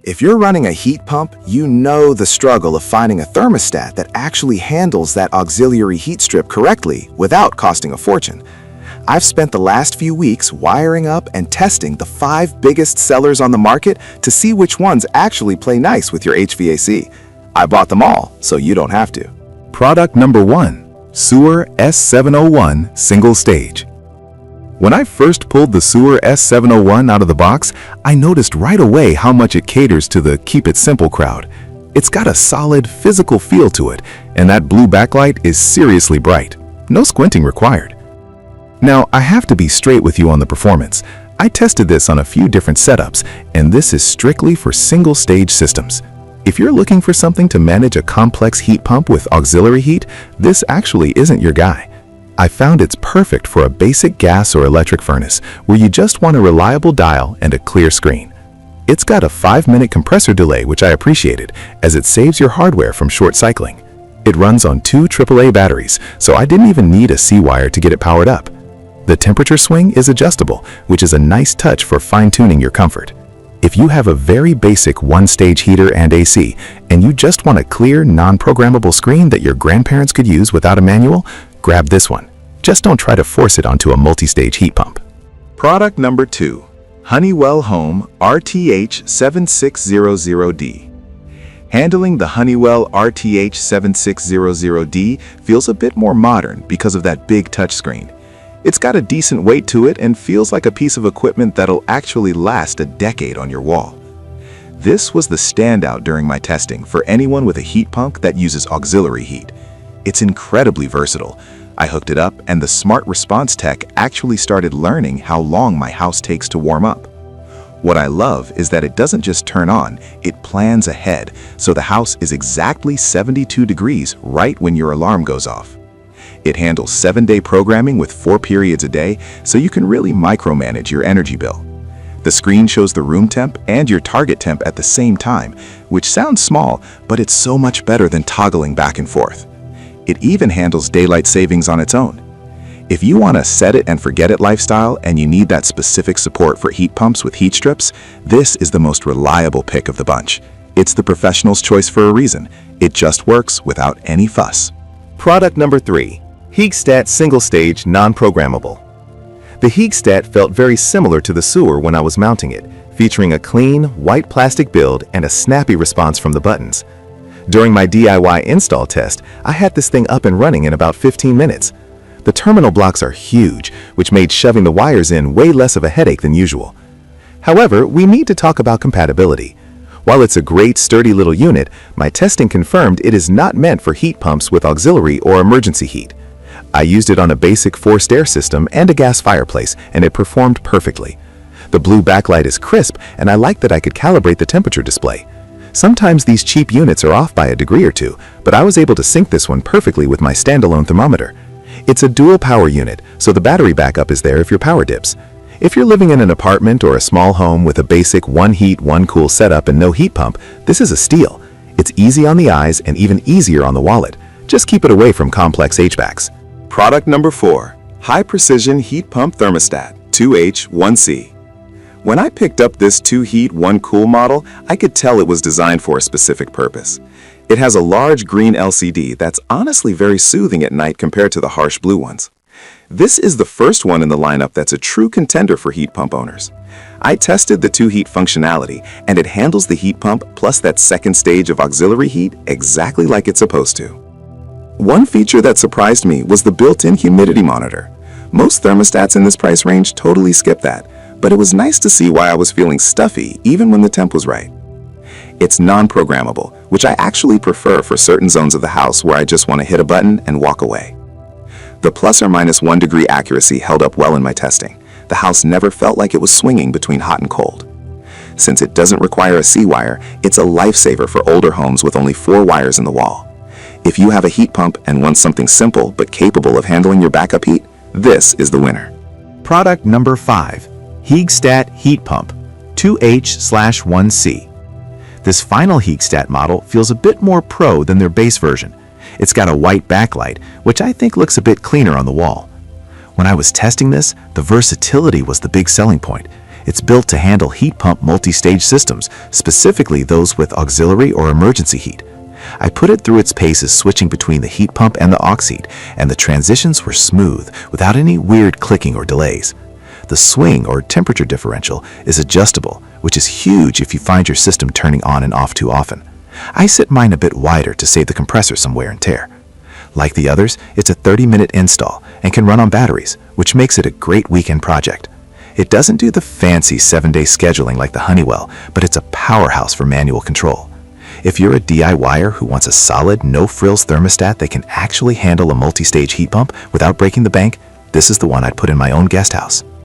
If you're running a heat pump, you know the struggle of finding a thermostat that actually handles that auxiliary heat strip correctly without costing a fortune. I've spent the last few weeks wiring up and testing the 5 biggest sellers on the market to see which ones actually play nice with your HVAC. I bought them all, so you don't have to. Product number 1. Sewer S701 Single Stage. When I first pulled the Sewer S701 out of the box, I noticed right away how much it caters to the keep it simple crowd. It's got a solid physical feel to it, and that blue backlight is seriously bright. No squinting required. Now, I have to be straight with you on the performance. I tested this on a few different setups, and this is strictly for single-stage systems. If you're looking for something to manage a complex heat pump with auxiliary heat, this actually isn't your guy. I found it's perfect for a basic gas or electric furnace where you just want a reliable dial and a clear screen. It's got a 5-minute compressor delay, which I appreciated, as it saves your hardware from short cycling. It runs on 2 AAA batteries, so I didn't even need a C-wire to get it powered up. The temperature swing is adjustable, which is a nice touch for fine-tuning your comfort. If you have a very basic one-stage heater and AC, and you just want a clear, non-programmable screen that your grandparents could use without a manual, grab this one. Just don't try to force it onto a multi-stage heat pump. Product number 2. Honeywell Home RTH7600D. Handling the Honeywell RTH7600D feels a bit more modern because of that big touchscreen. It's got a decent weight to it and feels like a piece of equipment that'll actually last a decade on your wall. This was the standout during my testing for anyone with a heat pump that uses auxiliary heat. It's incredibly versatile. I hooked it up and the smart response tech actually started learning how long my house takes to warm up. What I love is that it doesn't just turn on, it plans ahead, so the house is exactly 72 degrees right when your alarm goes off. It handles 7-day programming with 4 periods a day, so you can really micromanage your energy bill. The screen shows the room temp and your target temp at the same time, which sounds small, but it's so much better than toggling back and forth. It even handles daylight savings on its own. If you want a set it and forget it lifestyle and you need that specific support for heat pumps with heat strips, this is the most reliable pick of the bunch. It's the professional's choice for a reason. It just works without any fuss. Product number 3. Heagstat Single Stage Non-Programmable. The Heagstat felt very similar to the Sewer when I was mounting it, featuring a clean, white plastic build and a snappy response from the buttons. During my DIY install test, I had this thing up and running in about 15 minutes. The terminal blocks are huge, which made shoving the wires in way less of a headache than usual. However, we need to talk about compatibility. While it's a great, sturdy little unit, my testing confirmed it is not meant for heat pumps with auxiliary or emergency heat. I used it on a basic forced air system and a gas fireplace, and it performed perfectly. The blue backlight is crisp, and I like that I could calibrate the temperature display. Sometimes these cheap units are off by a degree or two, but I was able to sync this one perfectly with my standalone thermometer. It's a dual power unit, so the battery backup is there if your power dips. If you're living in an apartment or a small home with a basic one heat, one cool setup and no heat pump, this is a steal. It's easy on the eyes and even easier on the wallet. Just keep it away from complex HVACs. Product number 4. High Precision Heat Pump Thermostat 2H1C. When I picked up this 2-heat, 1-cool model, I could tell it was designed for a specific purpose. It has a large green LCD that's honestly very soothing at night compared to the harsh blue ones. This is the first one in the lineup that's a true contender for heat pump owners. I tested the 2-heat functionality, and it handles the heat pump plus that second stage of auxiliary heat exactly like it's supposed to. One feature that surprised me was the built-in humidity monitor. Most thermostats in this price range totally skip that, but it was nice to see why I was feeling stuffy even when the temp was right. It's non-programmable, which I actually prefer for certain zones of the house where I just want to hit a button and walk away. The plus or minus 1 degree accuracy held up well in my testing. The house never felt like it was swinging between hot and cold. Since it doesn't require a C-wire, it's a lifesaver for older homes with only 4 wires in the wall. If you have a heat pump and want something simple but capable of handling your backup heat, this is the winner. Product number 5. Heagstat Heat Pump 2H/1C. This final Heagstat model feels a bit more pro than their base version. It's got a white backlight, which I think looks a bit cleaner on the wall. When I was testing this, the versatility was the big selling point. It's built to handle heat pump multi-stage systems, specifically those with auxiliary or emergency heat. I put it through its paces switching between the heat pump and the aux heat, and the transitions were smooth, without any weird clicking or delays. The swing or temperature differential is adjustable, which is huge if you find your system turning on and off too often. I set mine a bit wider to save the compressor some wear and tear. Like the others, it's a 30-minute install and can run on batteries, which makes it a great weekend project. It doesn't do the fancy 7-day scheduling like the Honeywell, but it's a powerhouse for manual control. If you're a DIYer who wants a solid, no-frills thermostat that can actually handle a multi-stage heat pump without breaking the bank, this is the one I'd put in my own guest house.